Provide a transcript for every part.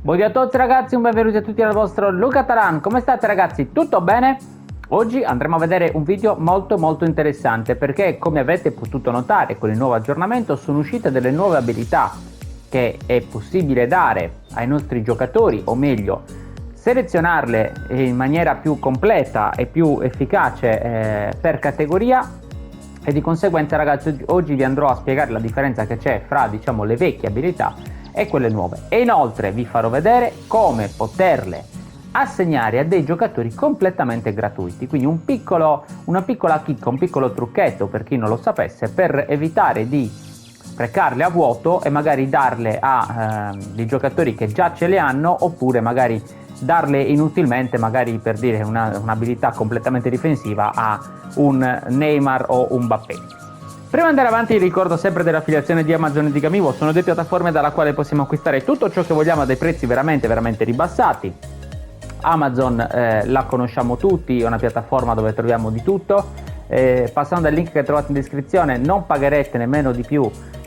Buongiorno a tutti ragazzi, un benvenuto a tutti dal vostro Luca Taran. Come state ragazzi? Tutto bene? Oggi andremo a vedere un video molto interessante perché, come avete potuto notare con il nuovo aggiornamento, sono uscite delle nuove abilità che è possibile dare ai nostri giocatori, o meglio selezionarle in maniera più completa e più efficace per categoria. E di conseguenza ragazzi oggi vi andrò a spiegare la differenza che c'è fra, diciamo, le vecchie abilità e quelle nuove, e inoltre vi farò vedere come poterle assegnare a dei giocatori completamente gratuiti, quindi una piccola chicca, un piccolo trucchetto per chi non lo sapesse, per evitare di sprecarle a vuoto e magari darle a dei giocatori che già ce le hanno, oppure magari darle inutilmente, magari per dire un'abilità completamente difensiva a un Neymar o un Mbappé. Prima di andare avanti ricordo sempre dell'affiliazione di Amazon e di Gamivo, sono due piattaforme dalla quale possiamo acquistare tutto ciò che vogliamo a dei prezzi veramente ribassati. Amazon la conosciamo tutti, è una piattaforma dove troviamo di tutto. Passando dal link che trovate in descrizione, non pagherete nemmeno di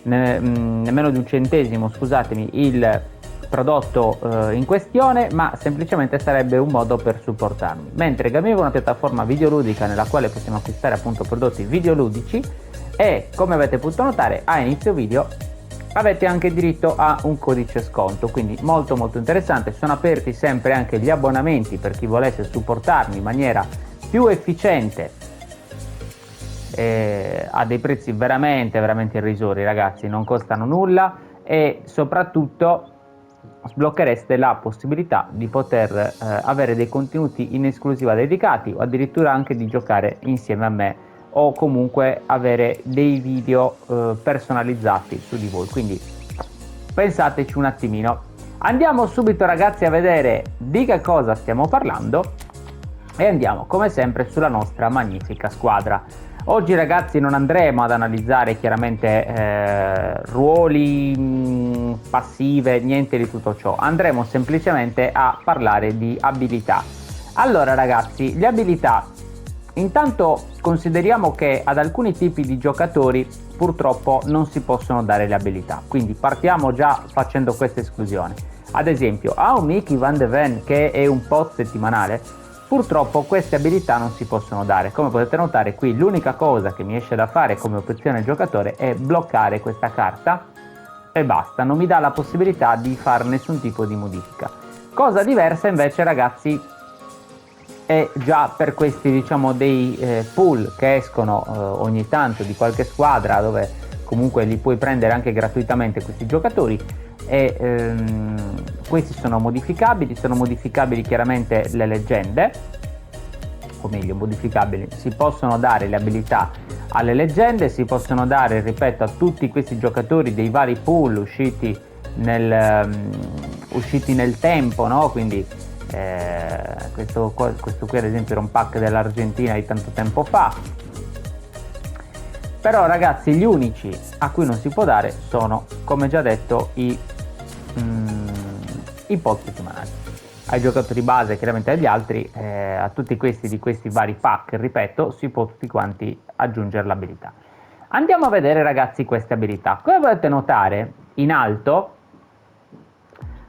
un centesimo, scusatemi, il prodotto in questione, ma semplicemente sarebbe un modo per supportarmi. Mentre Gamivo è una piattaforma videoludica nella quale possiamo acquistare appunto prodotti videoludici, e come avete potuto notare a inizio video avete anche diritto a un codice sconto, quindi molto interessante. Sono aperti sempre anche gli abbonamenti per chi volesse supportarmi in maniera più efficiente a dei prezzi veramente irrisori ragazzi, non costano nulla e soprattutto sblocchereste la possibilità di poter avere dei contenuti in esclusiva dedicati, o addirittura anche di giocare insieme a me, o comunque avere dei video personalizzati su di voi. Quindi pensateci un attimino. Andiamo subito ragazzi a vedere di che cosa stiamo parlando e andiamo come sempre sulla nostra magnifica squadra. Oggi ragazzi non andremo ad analizzare chiaramente ruoli, passive, niente di tutto ciò, andremo semplicemente a parlare di abilità. Allora ragazzi, le abilità, intanto consideriamo che ad alcuni tipi di giocatori purtroppo non si possono dare le abilità, quindi partiamo già facendo questa esclusione. Ad esempio a un Mickey Van de Ven, che è un pot settimanale, purtroppo queste abilità non si possono dare. Come potete notare qui l'unica cosa che mi esce da fare come opzione giocatore è bloccare questa carta e basta, non mi dà la possibilità di fare nessun tipo di modifica. Cosa diversa invece ragazzi è già per questi, diciamo, dei pool che escono ogni tanto di qualche squadra, dove comunque li puoi prendere anche gratuitamente questi giocatori, e questi sono modificabili chiaramente le leggende, o meglio modificabili, si possono dare le abilità alle leggende, si possono dare, ripeto, a tutti questi giocatori dei vari pool usciti nel tempo, no? Quindi questo qui ad esempio era un pack dell'Argentina di tanto tempo fa. Però ragazzi gli unici a cui non si può dare sono, come già detto, i pot settimanali. Ai giocatori base, chiaramente agli altri, a tutti questi di questi vari pack, ripeto, si può tutti quanti aggiungere l'abilità. Andiamo a vedere ragazzi queste abilità. Come potete notare in alto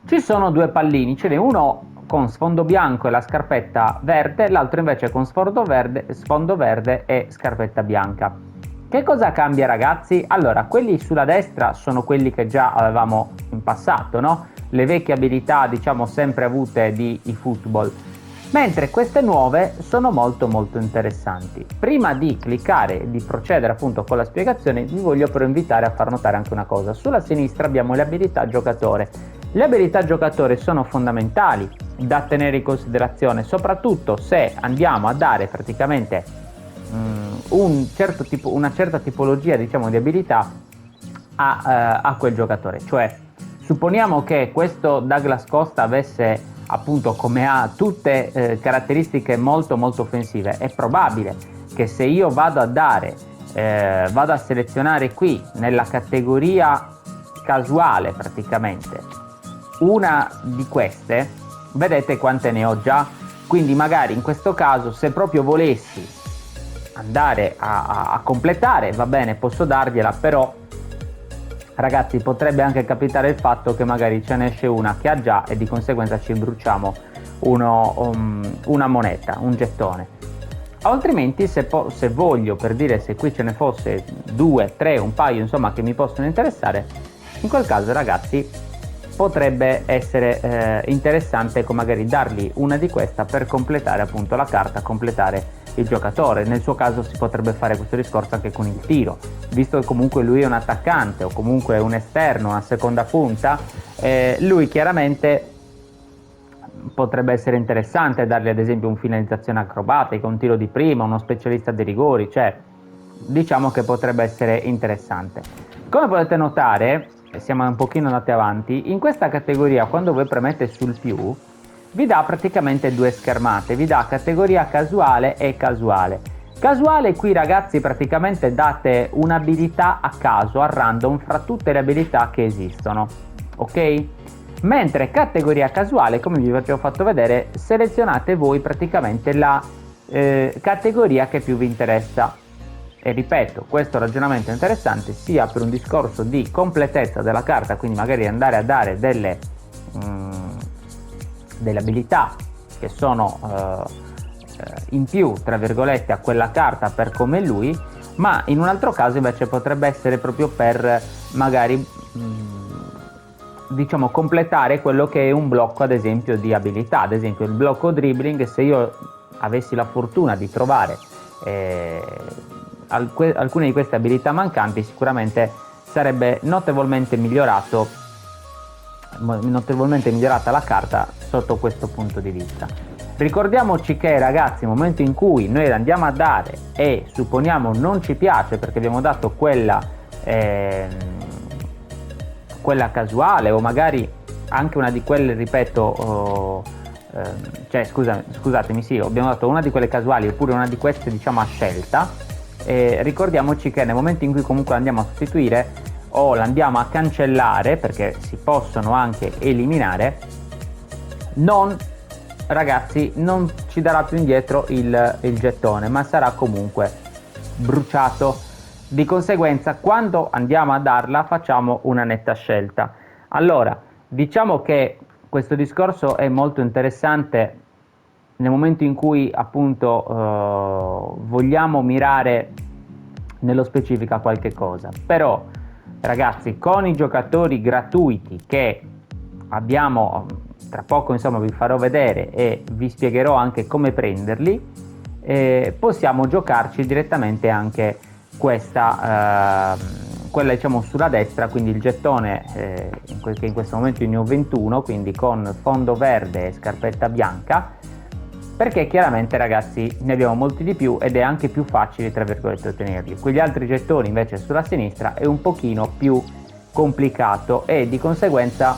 ci sono due pallini, ce n'è uno con sfondo bianco e la scarpetta verde, l'altro invece con sfondo verde e scarpetta bianca. Che cosa cambia ragazzi? Allora, quelli sulla destra sono quelli che già avevamo in passato, no? Le vecchie abilità, diciamo, sempre avute di eFootball, mentre queste nuove sono molto interessanti. Prima di cliccare e di procedere appunto con la spiegazione, vi voglio però invitare a far notare anche una cosa. Sulla sinistra abbiamo le abilità giocatore. Le abilità giocatore sono fondamentali da tenere in considerazione, soprattutto se andiamo a dare praticamente una certa tipologia, diciamo, di abilità a quel giocatore. Cioè, supponiamo che questo Douglas Costa avesse appunto, come ha, tutte caratteristiche molto offensive. È probabile che se io vado a selezionare qui nella categoria casuale praticamente una di queste, vedete quante ne ho già. Quindi magari in questo caso, se proprio volessi andare a completare, va bene, posso dargliela, però ragazzi, potrebbe anche capitare il fatto che magari ce ne esce una che ha già e di conseguenza ci bruciamo una moneta, un gettone. Altrimenti se voglio, per dire, se qui ce ne fosse 2, 3, un paio, insomma, che mi possono interessare, in quel caso, ragazzi, potrebbe essere interessante magari dargli una di questa per completare appunto la carta, completare il giocatore. Nel suo caso si potrebbe fare questo discorso anche con il tiro, visto che comunque lui è un attaccante o comunque un esterno, una seconda punta, lui chiaramente potrebbe essere interessante dargli ad esempio un finalizzazione acrobatica, un tiro di prima, uno specialista dei rigori, cioè diciamo che potrebbe essere interessante. Come potete notare, siamo un pochino andati avanti, in questa categoria quando voi premete sul più vi dà praticamente 2 schermate, vi dà categoria casuale e casuale. Casuale, qui ragazzi praticamente date un'abilità a caso, a random, fra tutte le abilità che esistono, ok? Mentre categoria casuale, come vi avevo fatto vedere, selezionate voi praticamente la categoria che più vi interessa. E ripeto, questo ragionamento è interessante sia per un discorso di completezza della carta, quindi magari andare a dare delle abilità che sono in più, tra virgolette, a quella carta per come è lui, ma in un altro caso invece potrebbe essere proprio per magari diciamo completare quello che è un blocco ad esempio di abilità. Ad esempio il blocco dribbling, se io avessi la fortuna di trovare alcune di queste abilità mancanti, sicuramente sarebbe notevolmente migliorata la carta sotto questo punto di vista. Ricordiamoci che ragazzi, nel momento in cui noi andiamo a dare e supponiamo non ci piace perché abbiamo dato quella casuale o magari anche una di quelle, ripeto, cioè scusatemi, sì, abbiamo dato una di quelle casuali oppure una di queste diciamo a scelta, ricordiamoci che nel momento in cui comunque andiamo a sostituire o l'andiamo a cancellare, perché si possono anche eliminare, ragazzi, non ci darà più indietro il gettone, ma sarà comunque bruciato. Di conseguenza, quando andiamo a darla, facciamo una netta scelta. Allora, diciamo che questo discorso è molto interessante nel momento in cui appunto vogliamo mirare nello specifico a qualche cosa. Però, ragazzi, con i giocatori gratuiti che abbiamo, tra poco insomma vi farò vedere e vi spiegherò anche come prenderli, possiamo giocarci direttamente anche quella diciamo sulla destra, quindi il gettone che in questo momento ne ho 21, quindi con fondo verde e scarpetta bianca, perché chiaramente ragazzi ne abbiamo molti di più ed è anche più facile tra virgolette ottenerli. Quegli altri gettoni invece sulla sinistra è un pochino più complicato e di conseguenza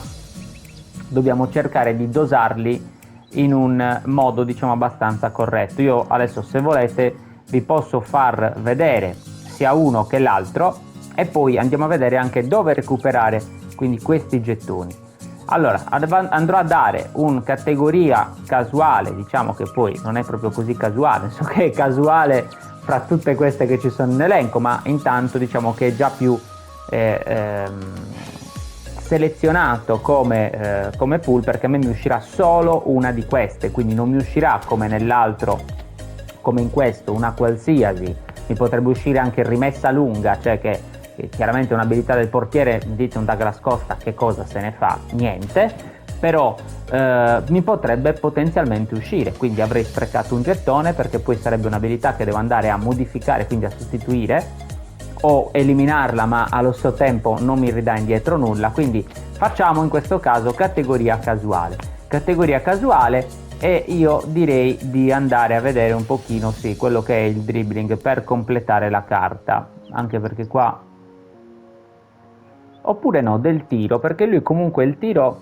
dobbiamo cercare di dosarli in un modo diciamo abbastanza corretto. Io adesso, se volete, vi posso far vedere sia uno che l'altro e poi andiamo a vedere anche dove recuperare quindi questi gettoni. Allora, andrò a dare un categoria casuale, diciamo che poi non è proprio così casuale, so che è casuale fra tutte queste che ci sono in elenco, ma intanto diciamo che è già più selezionato come pool, perché a me mi uscirà solo una di queste, quindi non mi uscirà come nell'altro, come in questo, una qualsiasi. Mi potrebbe uscire anche rimessa lunga, cioè che chiaramente è un'abilità del portiere, dite un Douglas Costa, che cosa se ne fa? Niente, però mi potrebbe potenzialmente uscire, quindi avrei sprecato un gettone perché poi sarebbe un'abilità che devo andare a modificare, quindi a sostituire o eliminarla, ma allo stesso tempo non mi ridà indietro nulla. Quindi facciamo in questo caso categoria casuale e io direi di andare a vedere un pochino quello che è il dribbling per completare la carta, anche perché qua, oppure no, del tiro, perché lui comunque il tiro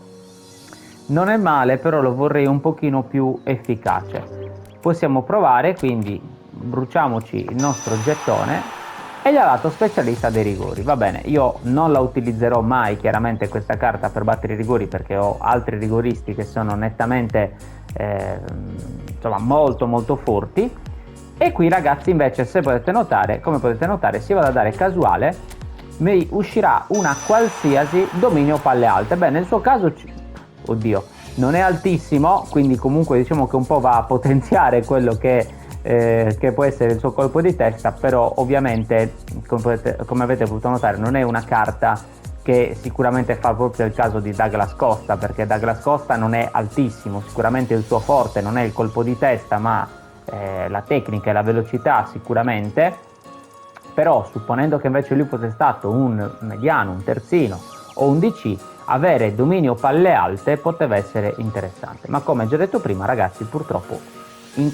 non è male, però lo vorrei un pochino più efficace. Possiamo provare, quindi bruciamoci il nostro gettone e gli ha dato specialista dei rigori. Va bene, io non la utilizzerò mai chiaramente questa carta per battere i rigori, perché ho altri rigoristi che sono nettamente insomma molto forti. E qui ragazzi invece, se potete notare, come potete notare, si va a dare casuale mi uscirà una qualsiasi dominio palle alte. Beh, nel suo caso, oddio, non è altissimo, quindi comunque diciamo che un po' va a potenziare quello che può essere il suo colpo di testa, però ovviamente, come avete potuto notare, non è una carta che sicuramente fa proprio il caso di Douglas Costa, perché Douglas Costa non è altissimo, sicuramente il suo forte non è il colpo di testa, ma la tecnica e la velocità sicuramente. Però supponendo che invece lui fosse stato un mediano, un terzino o un DC, avere dominio palle alte poteva essere interessante. Ma come già detto prima, ragazzi, purtroppo in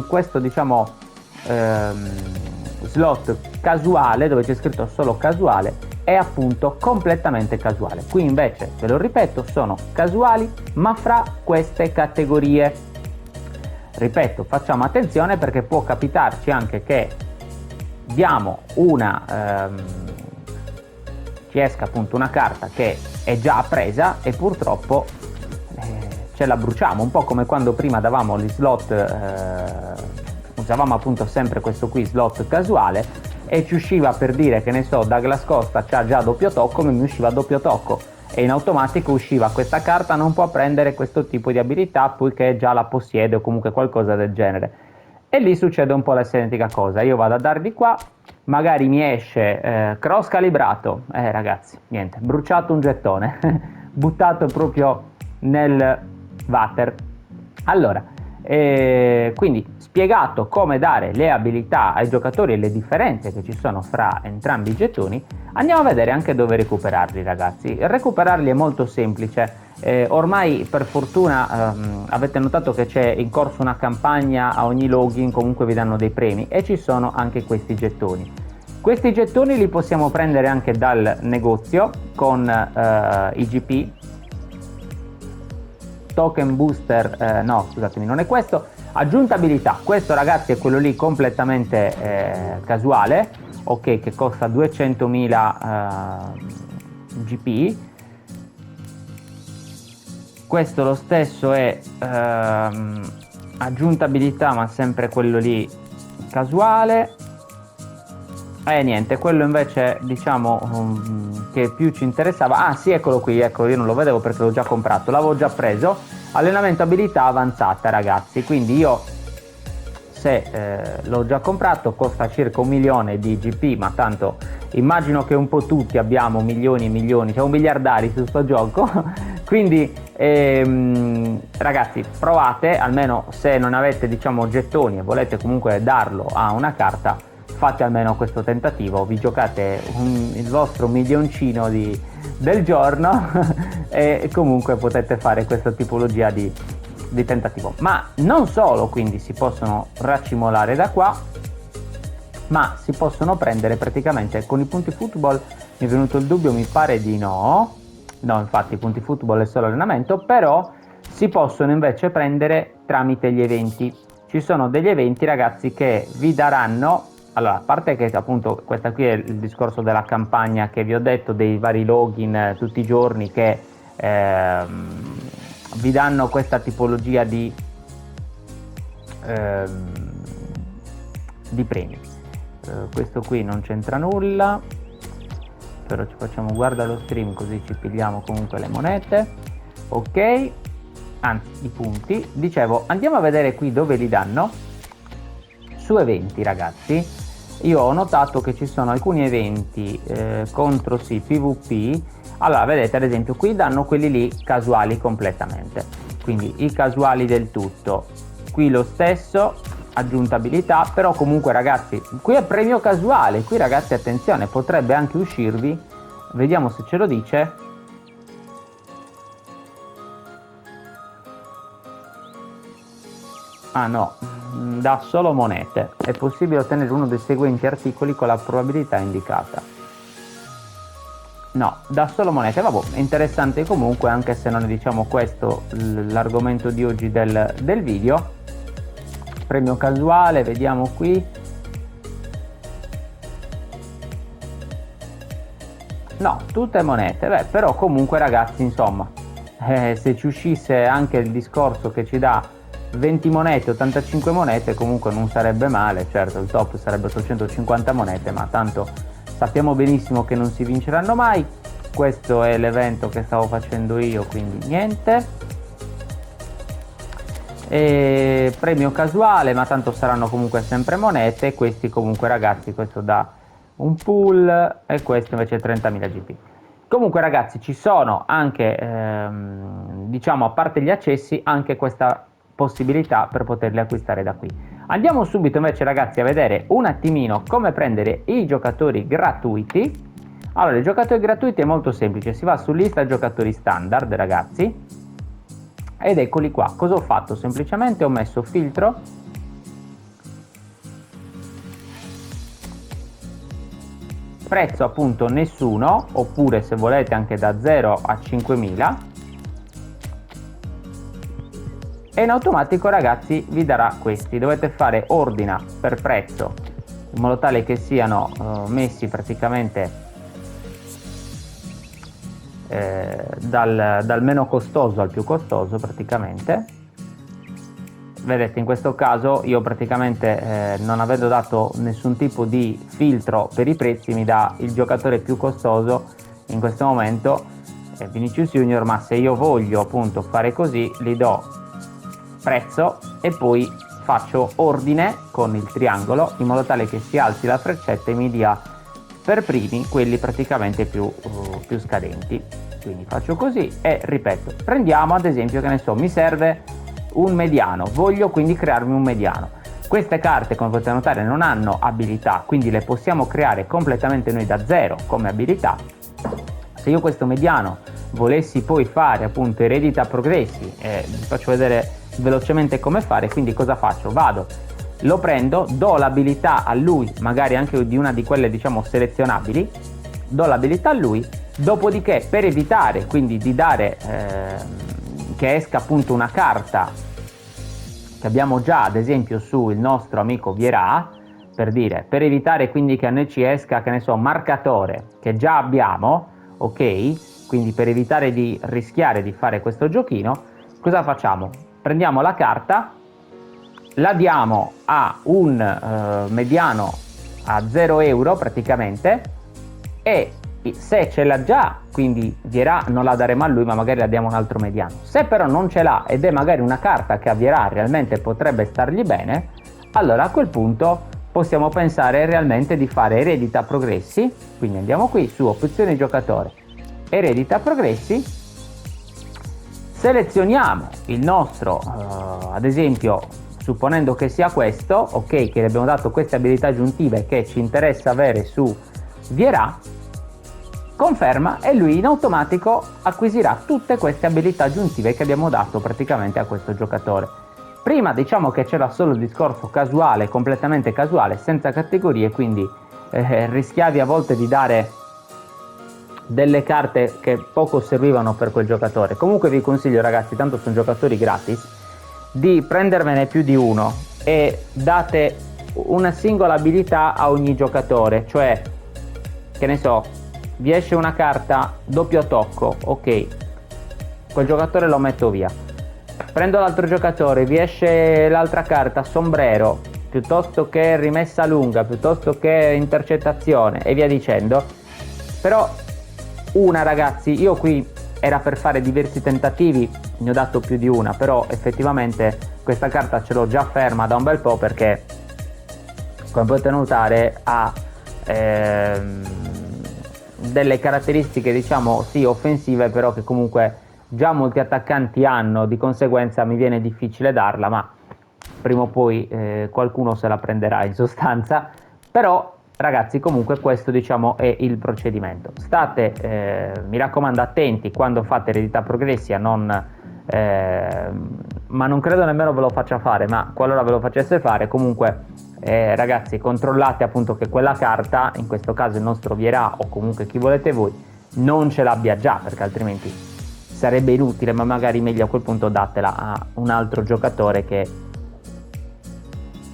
questo diciamo slot casuale, dove c'è scritto solo casuale, è appunto completamente casuale. Qui invece, ve lo ripeto, sono casuali ma fra queste categorie. Ripeto, facciamo attenzione perché può capitarci anche che diamo ci esca appunto una carta che è già presa e purtroppo ce la bruciamo, un po' come quando prima davamo gli slot, usavamo appunto sempre questo qui slot casuale e ci usciva, per dire, che ne so, Douglas Costa c'ha già doppio tocco, mi usciva doppio tocco e in automatico usciva questa carta non può prendere questo tipo di abilità poiché già la possiede o comunque qualcosa del genere. E lì succede un po' la stessa identica cosa, io vado a dare di qua, magari mi esce cross calibrato, ragazzi, niente, bruciato un gettone, buttato proprio nel water. Allora, quindi spiegato come dare le abilità ai giocatori e le differenze che ci sono fra entrambi i gettoni, andiamo a vedere anche dove recuperarli, ragazzi. Recuperarli è molto semplice. Ormai per fortuna avete notato che c'è in corso una campagna, a ogni login comunque vi danno dei premi e ci sono anche questi gettoni. Questi gettoni li possiamo prendere anche dal negozio con IGP, token booster, no scusatemi, non è questo, aggiunta abilità. Questo, ragazzi, è quello lì completamente casuale, ok, che costa 200.000 GP. Questo lo stesso è aggiunta abilità, ma sempre quello lì casuale. Niente, quello invece diciamo che più ci interessava, sì, eccolo qui, ecco, io non lo vedevo perché l'ho già comprato, l'avevo già preso, allenamento abilità avanzata, ragazzi, quindi io se l'ho già comprato costa circa 1 milione di GP, ma tanto immagino che un po' tutti abbiamo milioni e milioni, siamo miliardari su sto gioco, quindi ragazzi, provate, almeno se non avete diciamo gettoni e volete comunque darlo a una carta, fate almeno questo tentativo, vi giocate il vostro milioncino del giorno e comunque potete fare questa tipologia di tentativo. Ma non solo, quindi si possono raccimolare da qua, ma si possono prendere praticamente con i punti football. Mi è venuto il dubbio, mi pare di no, infatti i punti football è solo allenamento, però si possono invece prendere tramite gli eventi. Ci sono degli eventi, ragazzi, che vi daranno, allora, a parte che appunto questa qui è il discorso della campagna che vi ho detto, dei vari login tutti i giorni che vi danno questa tipologia di premi. Questo qui non c'entra nulla, però ci facciamo guarda lo stream così ci pigliamo comunque le monete, ok, anzi i punti. Dicevo, andiamo a vedere qui dove li danno. Su eventi, ragazzi, io ho notato che ci sono alcuni eventi contro PvP. Allora, vedete, ad esempio qui danno quelli lì casuali completamente, quindi i casuali del tutto. Qui lo stesso, aggiunta abilità, però comunque, ragazzi, qui è premio casuale. Qui, ragazzi, attenzione, potrebbe anche uscirvi, vediamo se ce lo dice. Ah no, dà solo monete. È possibile ottenere uno dei seguenti articoli con la probabilità indicata. No, dà solo monete. Vabbè, interessante comunque, anche se non è diciamo questo l'argomento di oggi del video. Premio casuale, vediamo qui. No, tutte monete. Beh, però comunque, ragazzi, insomma, se ci uscisse anche il discorso che ci dà 20 monete, 85 monete, comunque non sarebbe male. Certo, il top sarebbe 850 monete, ma tanto sappiamo benissimo che non si vinceranno mai. Questo è l'evento che stavo facendo io, quindi niente. E premio casuale, ma tanto saranno comunque sempre monete. Questi comunque ragazzi, questo dà un pool e questo invece 30.000 GP. Comunque ragazzi, ci sono anche diciamo, a parte gli accessi, anche questa possibilità per poterli acquistare da qui. Andiamo subito invece ragazzi a vedere un attimino come prendere i giocatori gratuiti. Allora, i giocatori gratuiti è molto semplice, si va su lista giocatori standard ragazzi, ed eccoli qua. Cosa ho fatto? Semplicemente ho messo filtro, prezzo appunto nessuno, oppure se volete anche da 0 a 5.000, e in automatico ragazzi vi darà questi. Dovete fare ordina per prezzo in modo tale che siano messi praticamente dal meno costoso al più costoso praticamente. Vedete, in questo caso io praticamente non avendo dato nessun tipo di filtro per i prezzi, mi dà il giocatore più costoso in questo momento, Vinicius Junior, ma se io voglio appunto fare così, gli do prezzo e poi faccio ordine con il triangolo in modo tale che si alzi la freccetta e mi dia per primi quelli praticamente più scadenti. Quindi faccio così e ripeto, prendiamo ad esempio, che ne so, mi serve un mediano, voglio quindi crearmi un mediano. Queste carte, come potete notare, non hanno abilità, quindi le possiamo creare completamente noi da zero come abilità. Se io questo mediano volessi poi fare appunto eredita progressi, vi faccio vedere velocemente come fare. Quindi cosa faccio? Vado, lo prendo, do l'abilità a lui, magari anche di una di quelle diciamo selezionabili, do l'abilità a lui, dopodiché per evitare quindi di dare che esca appunto una carta che abbiamo già ad esempio sul nostro amico Vieira, per dire, per evitare quindi che a noi ci esca, che ne so, marcatore, che già abbiamo, ok? Quindi per evitare di rischiare di fare questo giochino, cosa facciamo? Prendiamo la carta, la diamo a un mediano a 0 euro praticamente, e se ce l'ha già, quindi Vieira, non la daremo a lui ma magari la diamo a un altro mediano. Se però non ce l'ha ed è magari una carta che a Vieira realmente potrebbe stargli bene, allora a quel punto possiamo pensare realmente di fare eredita progressi. Quindi andiamo qui su opzioni giocatore, eredita progressi, selezioniamo il nostro ad esempio, supponendo che sia questo, ok, che gli abbiamo dato queste abilità aggiuntive che ci interessa avere su Vieira, conferma e lui in automatico acquisirà tutte queste abilità aggiuntive che abbiamo dato praticamente a questo giocatore. Prima diciamo che c'era solo il discorso casuale, completamente casuale, senza categorie, quindi rischiavi a volte di dare delle carte che poco servivano per quel giocatore. Comunque vi consiglio ragazzi, tanto sono giocatori gratis, di prendervene più di uno e date una singola abilità a ogni giocatore, cioè che ne so, vi esce una carta doppio tocco, ok, quel giocatore lo metto via. Prendo l'altro giocatore, vi esce l'altra carta sombrero, piuttosto che rimessa lunga, piuttosto che intercettazione e via dicendo. Però una ragazzi, io qui era per fare diversi tentativi, ne ho dato più di una, però effettivamente questa carta ce l'ho già ferma da un bel po' perché come potete notare ha delle caratteristiche diciamo sì offensive, però che comunque già molti attaccanti hanno, di conseguenza mi viene difficile darla, ma prima o poi qualcuno se la prenderà in sostanza. Però ragazzi comunque questo diciamo è il procedimento. State mi raccomando attenti quando fate eredità progressi a non ma non credo nemmeno ve lo faccia fare, ma qualora ve lo facesse fare comunque ragazzi controllate appunto che quella carta, in questo caso il nostro Vieira o comunque chi volete voi, non ce l'abbia già, perché altrimenti sarebbe inutile, ma magari meglio a quel punto datela a un altro giocatore che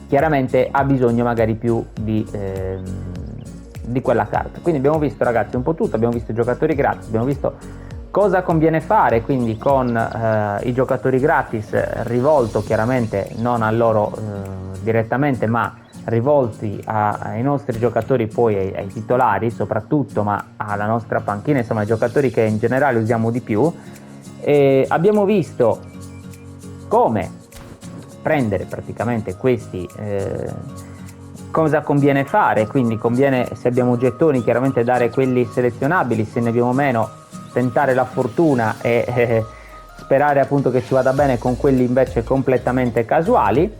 chiaramente ha bisogno magari più di quella carta. Quindi abbiamo visto ragazzi un po' tutto, abbiamo visto i giocatori gratis, abbiamo visto cosa conviene fare quindi con i giocatori gratis, rivolto chiaramente non a loro direttamente ma rivolti ai nostri giocatori, poi ai titolari soprattutto, ma alla nostra panchina, insomma ai giocatori che in generale usiamo di più, e abbiamo visto come prendere praticamente questi, cosa conviene fare, quindi conviene, se abbiamo gettoni, chiaramente dare quelli selezionabili, se ne abbiamo meno tentare la fortuna e sperare appunto che ci vada bene con quelli invece completamente casuali.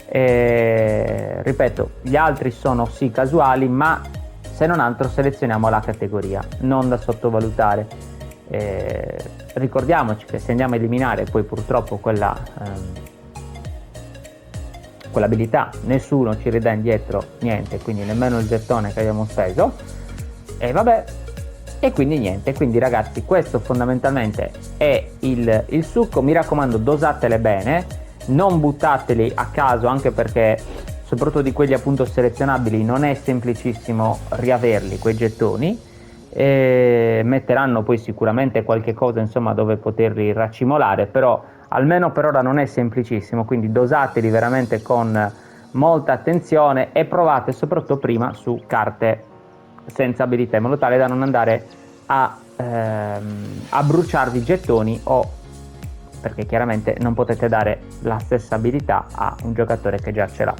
Ripeto, gli altri sono sì casuali, ma se non altro selezioniamo la categoria, non da sottovalutare. Ricordiamoci che se andiamo a eliminare poi purtroppo quell'abilità, nessuno ci ridà indietro niente, quindi nemmeno il gettone che abbiamo speso, e vabbè, e quindi niente. Quindi ragazzi, questo fondamentalmente è il succo. Mi raccomando, dosatele bene, non buttateli a caso, anche perché soprattutto di quelli appunto selezionabili non è semplicissimo riaverli quei gettoni, e metteranno poi sicuramente qualche cosa insomma dove poterli raccimolare, però almeno per ora non è semplicissimo, quindi dosateli veramente con molta attenzione e provate soprattutto prima su carte senza abilità, in modo tale da non andare a bruciarvi i gettoni, o perché chiaramente non potete dare la stessa abilità a un giocatore che già ce l'ha.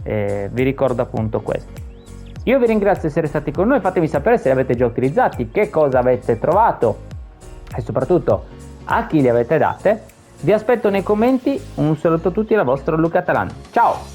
Vi ricordo appunto questo. Io vi ringrazio di essere stati con noi, fatemi sapere se li avete già utilizzati, che cosa avete trovato e soprattutto a chi li avete date. Vi aspetto nei commenti, un saluto a tutti dal vostro Luca Talan. Ciao!